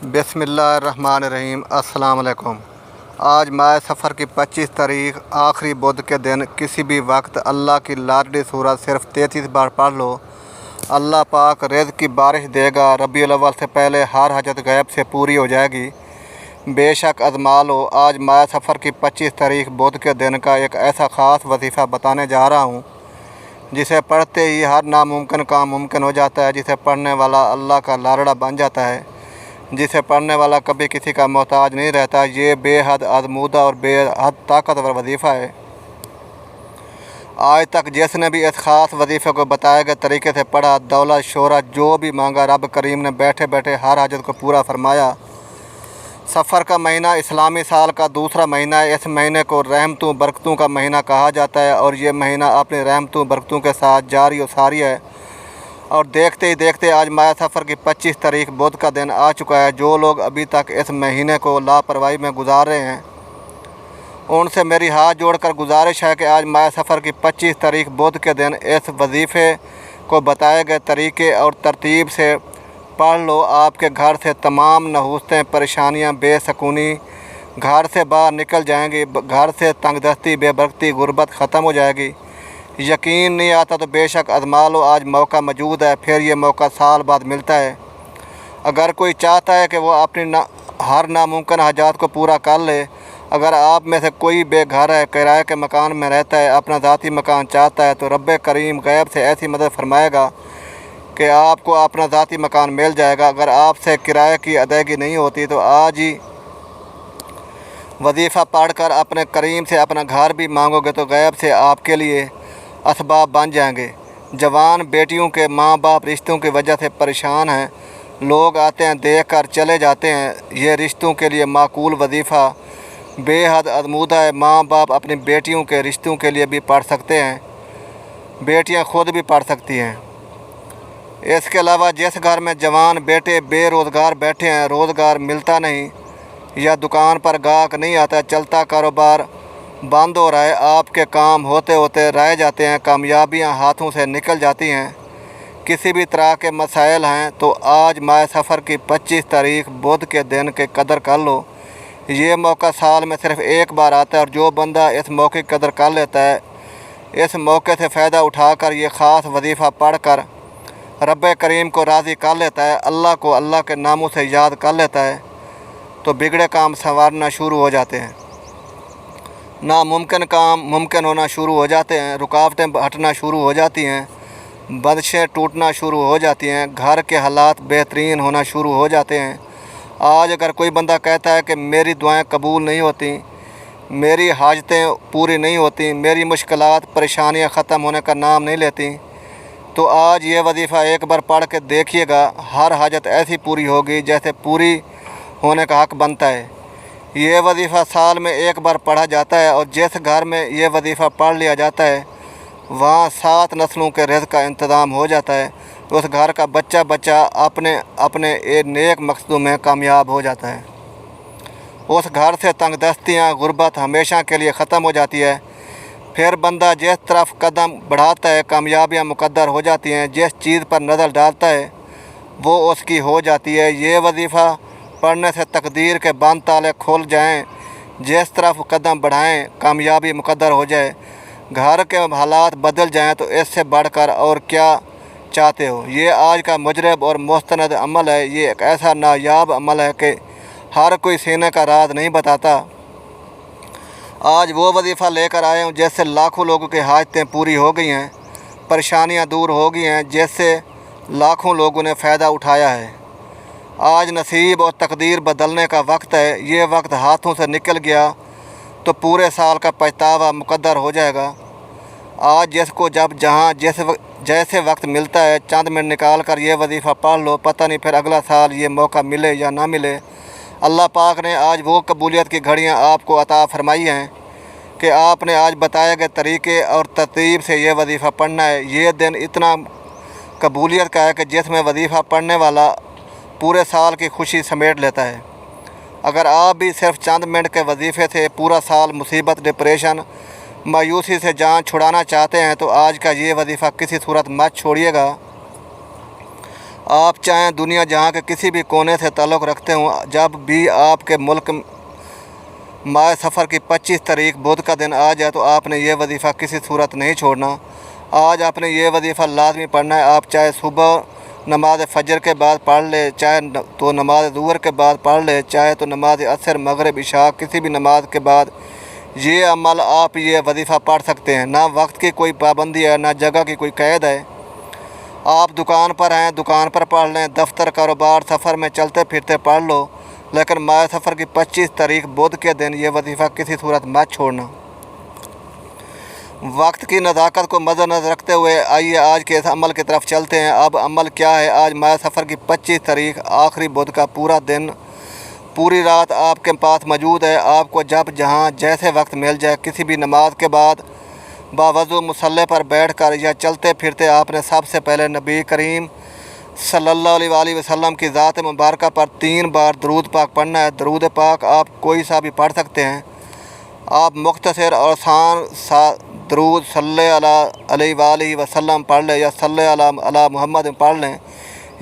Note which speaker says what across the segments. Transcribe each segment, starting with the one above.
Speaker 1: बिस्मिल्लाहिर्रहमानिर्रहीम। अस्सलाम वालेकुम। आज माह सफ़र की 25 तारीख़ आखिरी बुध के दिन किसी भी वक्त अल्लाह की लाडली सूरत सिर्फ 33 बार पढ़ लो। अल्लाह पाक रिज़्क़ की बारिश देगा। रबीउल अव्वल से पहले हर हजत गैब से पूरी हो जाएगी। बेशक आज़मा लो। आज माह सफ़र की 25 तारीख़ बुध के दिन का एक ऐसा ख़ास वजीफ़ा बताने जा रहा हूँ जिसे पढ़ते ही हर नामुमकिन काम मुमकिन हो जाता है, जिसे पढ़ने वाला अल्लाह का लाड़ला बन जाता है, जिसे पढ़ने वाला कभी किसी का मोहताज नहीं रहता। ये बेहद आज़मूदा और बेहद ताकतवर वजीफ़ा है। आज तक जिसने भी इस ख़ास वजीफ़े को बताए गए तरीके से पढ़ा, दौलत शोहरत जो भी मांगा, रब करीम ने बैठे बैठे हर हाजत को पूरा फरमाया। सफ़र का महीना इस्लामी साल का दूसरा महीना है। इस महीने को रहमतों बरकतों का महीना कहा जाता है और ये महीना अपनी रहमतों बरकतों के साथ जारी और सारी है। और देखते ही देखते आज माह सफ़र की 25 तारीख़ बुध का दिन आ चुका है। जो लोग अभी तक इस महीने को लापरवाही में गुजार रहे हैं, उनसे मेरी हाथ जोड़कर गुजारिश है कि आज माह सफ़र की 25 तारीख़ बुध के दिन इस वजीफ़े को बताए गए तरीके और तरतीब से पढ़ लो। आपके घर से तमाम नहूसतें, परेशानियां, बेसकूनी घर से बाहर निकल जाएंगी। घर से तंगदस्ती, बेबरकती, गुर्बत ख़त्म हो जाएगी। यकीन नहीं आता तो बेशक आज़मा लो। आज मौका मौजूद है, फिर ये मौका साल बाद मिलता है। अगर कोई चाहता है कि वो अपनी हर नामुमकिन हाजात को पूरा कर ले, अगर आप में से कोई बेघर है, किराए के मकान में रहता है, अपना ज़ाती मकान चाहता है, तो रब करीम गैब से ऐसी मदद फरमाएगा कि आपको अपना ज़ाती मकान मिल जाएगा। अगर आपसे किराए की अदायगी नहीं होती तो आज ही वजीफ़ा पढ़कर अपने करीम से अपना घर भी मांगोगे तो गैब से आपके लिए असबाब बन जाएंगे। जवान बेटियों के माँ बाप रिश्तों की वजह से परेशान हैं। लोग आते हैं, देख कर चले जाते हैं। ये रिश्तों के लिए माकूल वजीफ़ा बेहद आज़मूदा है। माँ बाप अपनी बेटियों के रिश्तों के लिए भी पढ़ सकते हैं, बेटियाँ खुद भी पढ़ सकती हैं। इसके अलावा जिस घर में जवान बेटे बेरोज़गार बैठे हैं, रोज़गार मिलता नहीं या दुकान पर गाहक नहीं आता, चलता कारोबार बंद हो रहा है, आपके काम होते होते रह जाते हैं, कामयाबियां हाथों से निकल जाती हैं, किसी भी तरह के मसाइल हैं, तो आज माह सफ़र की 25 तारीख़ बुध के दिन के कदर कर लो। ये मौका साल में सिर्फ एक बार आता है और जो बंदा इस मौके की कदर कर लेता है, इस मौके से फ़ायदा उठाकर ये ख़ास वजीफ़ा पढ़ कर रब करीम को राज़ी कर लेता है, अल्लाह को अल्लाह के नामों से याद कर लेता है, तो बिगड़े काम संवारना शुरू हो जाते हैं, नामुमकिन काम मुमकिन होना शुरू हो जाते हैं, रुकावटें हटना शुरू हो जाती हैं, बंदिशें टूटना शुरू हो जाती हैं, घर के हालात बेहतरीन होना शुरू हो जाते हैं। आज अगर कोई बंदा कहता है कि मेरी दुआएं कबूल नहीं होती, मेरी हाजतें पूरी नहीं होती, मेरी मुश्किलात परेशानियां ख़त्म होने का नाम नहीं लेती, तो आज ये वजीफ़ा एक बार पढ़ के देखिएगा। हर हाजत ऐसी पूरी होगी जैसे पूरी होने का हक़ बनता है। ये वजीफ़ा साल में एक बार पढ़ा जाता है और जिस घर में ये वजीफ़ा पढ़ लिया जाता है, वहाँ 7 नस्लों के रिज़्क़ का इंतज़ाम हो जाता है। तो उस घर का बच्चा बच्चा अपने अपने एक नेक मकसदों में कामयाब हो जाता है। उस घर से तंगदस्तियाँ, गुर्बत हमेशा के लिए ख़त्म हो जाती है। फिर बंदा जिस तरफ कदम बढ़ाता है, कामयाबियाँ मुक़द्दर हो जाती हैं। जिस चीज़ पर नज़र डालता है वो उसकी हो जाती है। ये वजीफ़ा पढ़ने से तकदीर के बंद ताले खुल जाएं। जिस तरफ कदम बढ़ाएं, कामयाबी मुक़द्दर हो जाए, घर के हालात बदल जाएं, तो इससे बढ़कर और क्या चाहते हो। ये आज का मुजरब और मुस्तनद अमल है। ये एक ऐसा नायाब अमल है कि हर कोई सीने का राज नहीं बताता। आज वो वजीफ़ा लेकर आए हूँ जिससे लाखों लोगों की हाजतें पूरी हो गई हैं, परेशानियाँ दूर हो गई हैं, जिससे लाखों लोगों ने फ़ायदा उठाया है। आज नसीब और तकदीर बदलने का वक्त है। ये वक्त हाथों से निकल गया तो पूरे साल का पछतावा मुक़द्दर हो जाएगा। आज जिसको जब जहाँ जैसे वक्त मिलता है, चंद मिनट निकाल कर ये वजीफ़ा पढ़ लो। पता नहीं फिर अगला साल ये मौका मिले या ना मिले। अल्लाह पाक ने आज वो कबूलियत की घड़ियाँ आपको अता फ़रमाई हैं कि आपने आज बताए गए तरीके और तरतीब से ये वजीफ़ा पढ़ना है। ये दिन इतना कबूलियत का है कि जिसमें वजीफ़ा पढ़ने वाला पूरे साल की खुशी समेट लेता है। अगर आप भी सिर्फ चंद मिनट के वजीफ़े से पूरा साल मुसीबत, डिप्रेशन, मायूसी से जान छुड़ाना चाहते हैं, तो आज का ये वजीफ़ा किसी सूरत मत छोड़िएगा। आप चाहें दुनिया जहाँ के किसी भी कोने से ताल्लुक़ रखते हों, जब भी आपके मुल्क माह सफ़र की 25 तारीख बुध का दिन आ जाए तो आपने ये वजीफ़ा किसी सूरत नहीं छोड़ना। आज आपने ये वजीफ़ा लाजमी पढ़ना है। आप चाहे सुबह नमाज फ़जर के बाद पढ़ ले, चाहे तो नमाज ज़ुहर के बाद पढ़ ले, चाहे तो नमाज असर मगरिब इशा किसी भी नमाज के बाद ये अमल आप ये वजीफ़ा पढ़ सकते हैं। ना वक्त की कोई पाबंदी है, ना जगह की कोई कैद है। आप दुकान पर हैं, दुकान पर पढ़ लें, दफ्तर कारोबार सफ़र में चलते फिरते पढ़ लो, लेकिन माह सफ़र की 25 तारीख बुध के दिन ये वजीफ़ा किसी सूरत मत छोड़ना। वक्त की नज़ाकत को मद्देनज़र रखते हुए आइए आज के इस अमल की तरफ चलते हैं। अब अमल क्या है? आज माह सफ़र की 25 तारीख आखिरी बुध का पूरा दिन, पूरी रात आपके पास मौजूद है। आपको जब जहाँ जैसे वक्त मिल जाए, किसी भी नमाज के बाद बावज़ू मुसल्ले पर बैठकर या चलते फिरते आपने सबसे पहले नबी करीम सल्लल्लाहु अलैहि वसल्लम की ज़ात मुबारक पर 3 बार दरूद पाक पढ़ना है। दरूद पाक आप कोई सा भी पढ़ सकते हैं। आप मुख्तसर और आसान सा दरूद सल्लल्लाहु अलैहि वसल्लम पढ़ लें, या सल्लल्लाहु अला मुहम्मद पढ़ लें,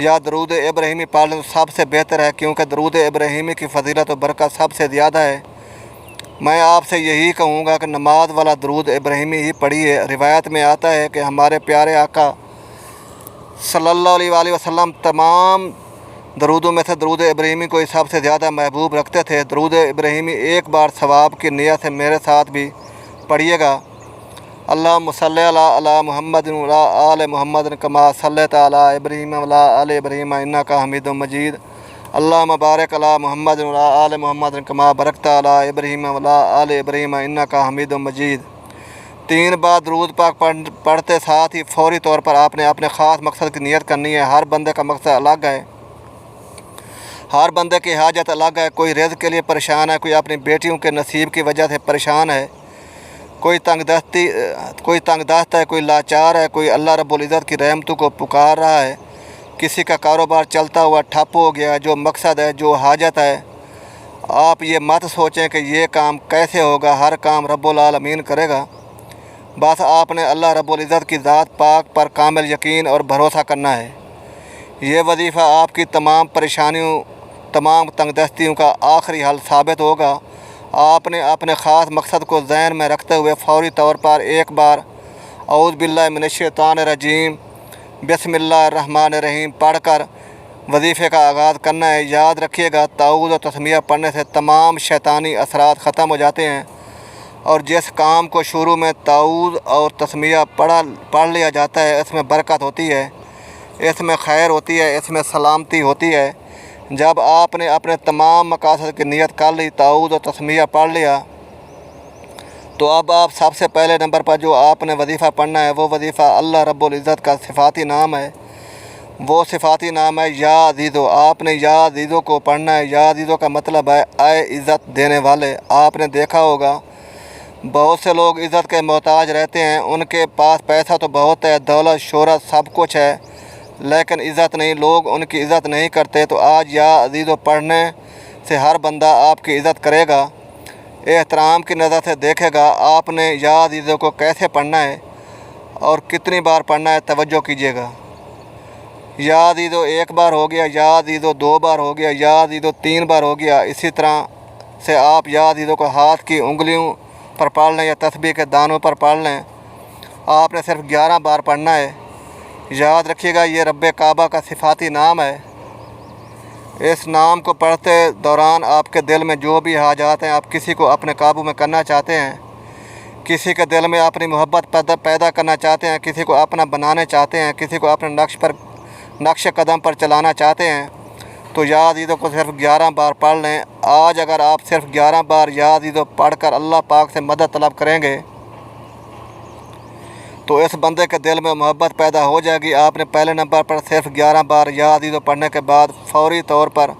Speaker 1: या दरूद इब्राहिमी पढ़ लें तो सबसे बेहतर है, क्योंकि दरूद इब्राहिमी की फ़जीलत और बरकत सबसे ज़्यादा है। मैं आपसे यही कहूँगा कि नमाज वाला दरूद इब्राहिमी ही पढ़िए। रिवायत में आता है कि हमारे प्यारे आका सल्लल्लाहु अलैहि वसल्लम तमाम दरूदों में से दरूद इब्राहिमी को सबसे ज़्यादा महबूब रखते थे। दरूद इब्राहिमी एक बार सवाब की नियत से मेरे साथ भी पढ़िएगा। अल्लाहुम्मा सल्लि अला मुहम्मद व आले मुहम्मद कमा सल्लैता अला इब्राहीम व आले इब्राहीम इन्नका हमीदुम मजीद। अल्लाहुम्मा बारिक अला मुहम्मद व आले मुहम्मद कमा बरकता अला इब्राहीम व आले इब्राहीम इन्नका हमीदुम मजीद। 3 बार दरूद पाक पढ़ते साथ ही फौरी तौर पर आपने अपने ख़ास मकसद की नियत करनी है। हर बंदे का मकसद अलग है, हर बंदे की हाजत अलग है। कोई रिज़्क़ के लिए परेशान है, कोई अपनी बेटियों के नसीब की वजह से परेशान है, कोई तंगदस्त है, कोई लाचार है, कोई अल्लाह रब्बुल इज़्ज़त की रहमतों को पुकार रहा है, किसी का कारोबार चलता हुआ ठप हो गया। जो मकसद है, जो हाजत है, आप ये मत सोचें कि ये काम कैसे होगा, हर काम रब्बुल आलमीन करेगा। बस आपने अल्लाह रब्बुल इज़्ज़त की ज़ात पाक पर कामिल यकीन और भरोसा करना है। ये वजीफ़ा आपकी तमाम परेशानियों, तमाम तंगदस्तियों का आखिरी हल साबित होगा। आपने अपने ख़ास मकसद को ज़हन में रखते हुए फौरी तौर पर एक बार औज़ु बिल्लाहि मिनश्शैतानिर रजीम बिस्मिल्लाहिर्रहमानिर्रहीम पढ़कर वजीफ़े का आगाज़ करना है। याद रखिएगा, ताऊज़ और तस्मीया पढ़ने से तमाम शैतानी असरात ख़त्म हो जाते हैं, और जिस काम को शुरू में ताऊज़ और तस्मीया पढ़ लिया जाता है, इसमें बरकत होती है, इसमें खैर होती है, इसमें सलामती होती है। जब आपने अपने तमाम मकासद की नियत कर ली, ताऊज़ और तस्मीया पढ़ लिया, तो अब आप सबसे पहले नंबर पर जो आपने वजीफ़ा पढ़ना है, वो वजीफ़ा अल्लाह रब्बुल इज़्ज़त का सिफ़ाती नाम है। वो सिफ़ाती नाम है या अज़ीज़ो। आपने या अज़ीज़ो को पढ़ना है। या अज़ीज़ो का मतलब है आए इज़्ज़त देने वाले। आपने देखा होगा बहुत से लोग इज़्ज़त के मोहताज रहते हैं, उनके पास पैसा तो बहुत है, दौलत शोहरत सब कुछ है, लेकिन इज़्ज़त नहीं, लोग उनकी इज़्ज़त नहीं करते। तो आज या अज़ीज़ो पढ़ने से हर बंदा आपकी इज़्ज़त करेगा, एहतराम की नज़र से देखेगा। आपने या अज़ीज़ो को कैसे पढ़ना है और कितनी बार पढ़ना है, तवज्जो कीजिएगा। या अज़ीज़ो 1 बार हो गया, या अज़ीज़ो 2 बार हो गया, या अज़ीज़ो 3 बार हो गया। इसी तरह से आप या अज़ीज़ो को हाथ की उंगलियों पर पढ़ लें या तस्बीह के दानों पर पढ़ लें। आपने सिर्फ 11 बार पढ़ना है। याद रखिएगा, ये रब्बे काबा का सिफ़ाती नाम है। इस नाम को पढ़ते दौरान आपके दिल में जो भी हाजात हैं, आप किसी को अपने काबू में करना चाहते हैं, किसी के दिल में अपनी मोहब्बत पैदा करना चाहते हैं, किसी को अपना बनाने चाहते हैं, किसी को अपने नक्श कदम पर चलाना चाहते हैं, तो या अज़ीज़ो को सिर्फ 11 बार पढ़ लें। आज अगर आप सिर्फ 11 बार या अज़ीज़ो पढ़कर अल्लाह पाक से मदद तलब करेंगे, तो इस बंदे के दिल में मोहब्बत पैदा हो जाएगी। आपने पहले नंबर पर सिर्फ 11 बार या अज़ीज़ो पढ़ने के बाद फौरी तौर पर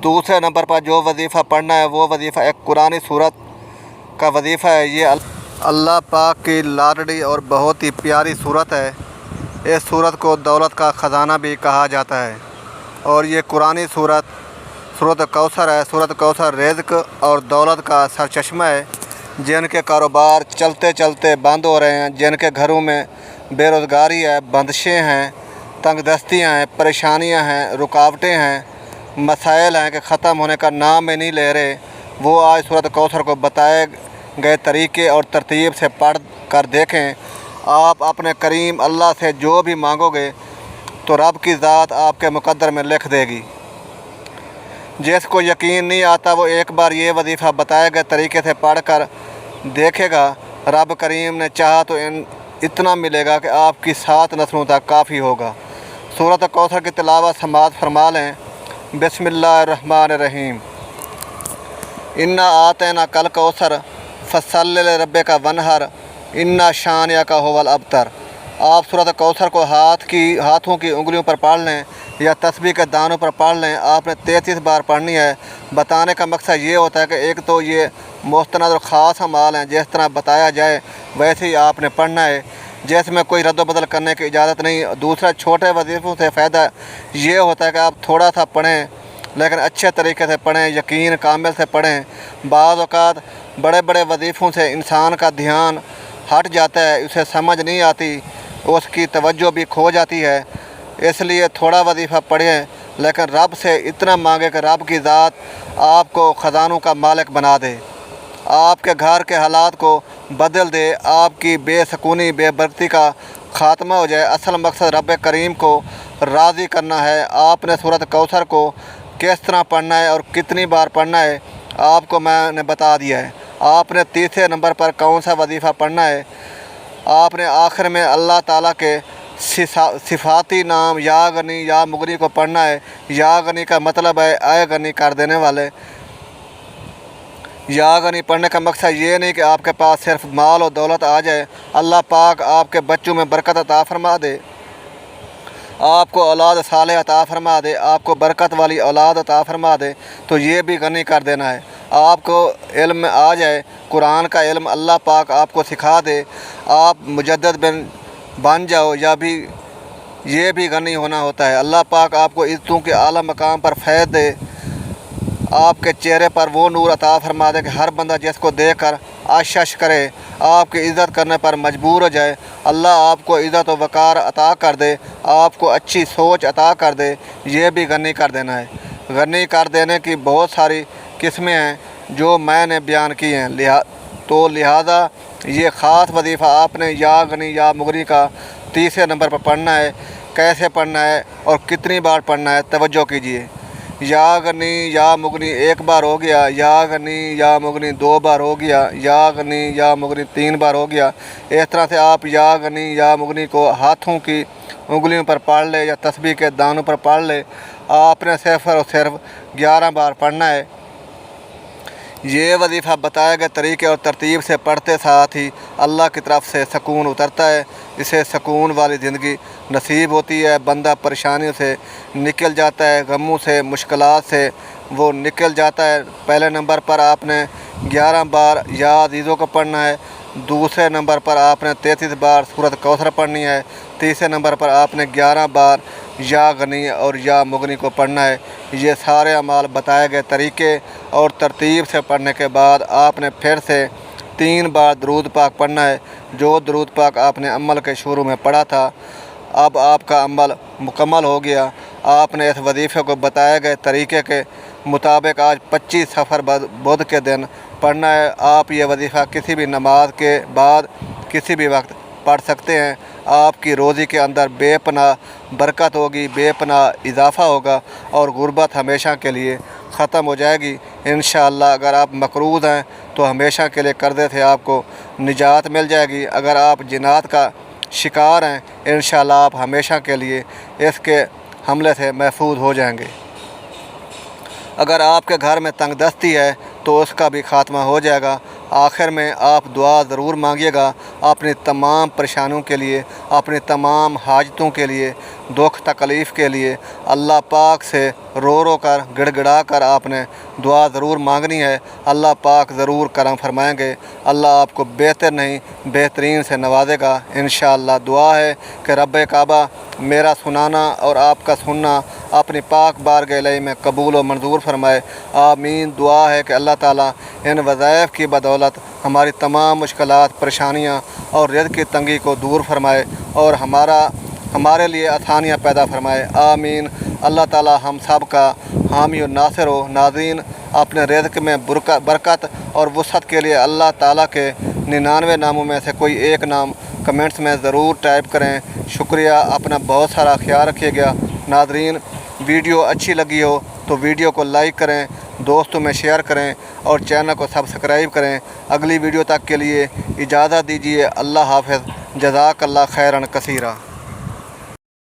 Speaker 1: दूसरे नंबर पर जो वजीफ़ा पढ़ना है, वो वजीफ़ा एक कुरानी सूरत का वजीफ़ा है। ये अल्लाह पाक की लाडली और बहुत ही प्यारी सूरत है। इस सूरत को दौलत का ख़जाना भी कहा जाता है, और ये कुरानी सूरत कौसर है। सूरत कौसर रिज़्क़ और दौलत का सरचश्मा है। जिनके कारोबार चलते चलते बंद हो रहे हैं, जिनके घरों में बेरोज़गारी है, बंदिशें हैं, تنگ دستیاں ہیں، پریشانیاں ہیں، رکاوٹیں ہیں، مسائل ہیں کہ ختم ہونے کا نام میں نہیں لے رہے، وہ آج سورۃ کوثر کو بتائے گئے طریقے اور ترتیب سے پڑھ کر دیکھیں۔ آپ اپنے کریم اللہ سے جو بھی مانگو گے تو رب کی ذات آپ کے مقدر میں لکھ دے گی۔ جس کو یقین نہیں آتا وہ ایک بار یہ وظیفہ بتائے گئے طریقے سے پڑھ کر دیکھے گا، رب کریم نے چاہا تو اتنا ملے گا کہ آپ کی 7 نسلوں تک کافی ہوگا۔ سورۃ کوثر کی تلاوت سماعت فرما لیں۔ بسم اللہ الرحمن الرحیم۔ انا آتیناک الکوثر فصلی لربک وانحر انا شانئک ھو الابتر۔ آپ سورۃ کوثر کو ہاتھوں کی انگلیوں پر پڑھ لیں یا تسبیح کے دانوں پر پڑھ لیں۔ آپ نے 33 بار پڑھنی ہے۔ بتانے کا مقصد یہ ہوتا ہے کہ ایک تو یہ مستند اور خاص اعمال ہیں، جس طرح بتایا جائے ویسے ہی آپ نے پڑھنا ہے، جس میں کوئی رد و بدل کرنے کی اجازت نہیں۔ دوسرا، چھوٹے وظیفوں سے فائدہ یہ ہوتا ہے کہ آپ تھوڑا سا پڑھیں لیکن اچھے طریقے سے پڑھیں، یقین کامل سے پڑھیں۔ بعض اوقات بڑے بڑے وظیفوں سے انسان کا دھیان ہٹ جاتا ہے، اسے سمجھ نہیں آتی، اس کی توجہ بھی کھو جاتی ہے۔ اس لیے تھوڑا وظیفہ پڑھیں لیکن رب سے اتنا مانگے کہ رب کی ذات آپ کو خزانوں کا مالک بنا دے، آپ کے گھر کے حالات کو بدل دے، آپ کی بے سکونی بے برکتی کا خاتمہ ہو جائے۔ اصل مقصد رب کریم کو راضی کرنا ہے۔ آپ نے سورۃ کوثر کو کس طرح پڑھنا ہے اور کتنی بار پڑھنا ہے آپ کو میں نے بتا دیا ہے۔ آپ نے تیسرے نمبر پر کون سا وظیفہ پڑھنا ہے؟ آپ نے آخر میں اللہ تعالیٰ کے صفاتی نام یا غنی یا مغنی کو پڑھنا ہے۔ یا غنی کا مطلب ہے اے غنی کر دینے والے۔ یا غنی پڑھنے کا مقصد یہ نہیں کہ آپ کے پاس صرف مال و دولت آ جائے، اللہ پاک آپ کے بچوں میں برکت عطا فرما دے، آپ کو اولاد صالح عطا فرما دے، آپ کو برکت والی اولاد عطا فرما دے، تو یہ بھی غنی کر دینا ہے۔ آپ کو علم میں آ جائے، قرآن کا علم اللہ پاک آپ کو سکھا دے، آپ مجدد بن جاؤ، یا بھی یہ بھی غنی ہونا ہوتا ہے۔ اللہ پاک آپ کو عزتوں کے اعلیٰ مقام پر فیض دے، آپ کے چہرے پر وہ نور عطا فرما دے کہ ہر بندہ جس کو دیکھ کر عش کرے، آپ کی عزت کرنے پر مجبور ہو جائے۔ اللہ آپ کو عزت و وقار عطا کر دے، آپ کو اچھی سوچ عطا کر دے، یہ بھی غنی کر دینا ہے۔ غنی کر دینے کی بہت ساری قسمیں ہیں جو میں نے بیان کی ہیں، تو لہٰذا یہ خاص وظیفہ آپ نے یا غنی یا مغنی کا تیسرے نمبر پر پڑھنا ہے۔ کیسے پڑھنا ہے اور کتنی بار پڑھنا ہے، توجہ کیجیے۔ یا غنی یا مغنی ایک بار ہو گیا، یا غنی یا مغنی 2 بار ہو گیا، یا غنی یا مغنی 3 بار ہو گیا۔ اس طرح سے آپ یا غنی یا مغنی کو ہاتھوں کی انگلیوں پر پڑھ لے یا تسبیح کے دانوں پر پڑھ لے۔ آپ نے صرف اور صرف 11 بار پڑھنا ہے۔ یہ وظیفہ بتائے گئے طریقے اور ترتیب سے پڑھتے ساتھ ہی اللہ کی طرف سے سکون اترتا ہے، اسے سکون والی زندگی نصیب ہوتی ہے، بندہ پریشانیوں سے نکل جاتا ہے، غموں سے، مشکلات سے وہ نکل جاتا ہے۔ پہلے نمبر پر آپ نے 11 بار یا عزیزوں کو پڑھنا ہے، دوسرے نمبر پر آپ نے 33 بار سورۃ کوثر پڑھنی ہے، تیسرے نمبر پر آپ نے 11 بار یا غنی اور یا مغنی کو پڑھنا ہے۔ یہ سارے اعمال بتائے گئے طریقے اور ترتیب سے پڑھنے کے بعد آپ نے پھر سے 3 بار درود پاک پڑھنا ہے، جو درود پاک آپ نے عمل کے شروع میں پڑھا تھا۔ اب آپ کا عمل مکمل ہو گیا۔ آپ نے اس وظیفے کو بتائے گئے طریقے کے مطابق آج 25 صفر بدھ کے دن پڑھنا ہے۔ آپ یہ وظیفہ کسی بھی نماز کے بعد کسی بھی وقت پڑھ سکتے ہیں۔ آپ کی روزی کے اندر بے پناہ برکت ہوگی، بے پناہ اضافہ ہوگا اور غربت ہمیشہ کے لیے ختم ہو جائے گی انشاءاللہ۔ اگر آپ مقروض ہیں تو ہمیشہ کے لیے قرضے سے آپ کو نجات مل جائے گی۔ اگر آپ جنات کا شکار ہیں انشاءاللہ آپ ہمیشہ کے لیے اس کے حملے سے محفوظ ہو جائیں گے۔ اگر آپ کے گھر میں تنگ دستی ہے تو اس کا بھی خاتمہ ہو جائے گا۔ آخر میں آپ دعا ضرور مانگیے گا اپنی تمام پریشانیوں کے لیے، اپنی تمام حاجتوں کے لیے، دکھ تکلیف کے لیے۔ اللہ پاک سے رو کر گڑ گڑا کر آپ نے دعا ضرور مانگنی ہے، اللہ پاک ضرور کرم فرمائیں گے۔ اللہ آپ کو بہتر نہیں بہترین سے نوازے گا انشاءاللہ۔ دعا ہے کہ رب کعبہ میرا سنانا اور آپ کا سننا اپنی پاک بارگاہ الہی میں قبول و منظور فرمائے، آمین۔ دعا ہے کہ اللہ تعالیٰ ان وظائف کی بدولت ہماری تمام مشکلات، پریشانیاں اور رزق کی تنگی کو دور فرمائے اور ہمارا हमारे लिए आसानियाँ पैदा फरमाए। आमीन। अल्लाह ताला हम सब का हामी और नासिर हो। नाज़रीन, अपने रिज़्क़ में बरकत और वसअत के लिए अल्लाह ताला के 99 नामों में से कोई एक नाम कमेंट्स में ज़रूर टाइप करें। शुक्रिया। अपना बहुत सारा ख्याल रखिएगा। नाज़रीन, वीडियो अच्छी लगी हो तो वीडियो को लाइक करें, दोस्तों में शेयर करें और चैनल को सब्सक्राइब करें। अगली वीडियो तक के लिए इजाज़त दीजिए। अल्लाह हाफ़िज़। जज़ाकल्लाह खैरन कसीरा।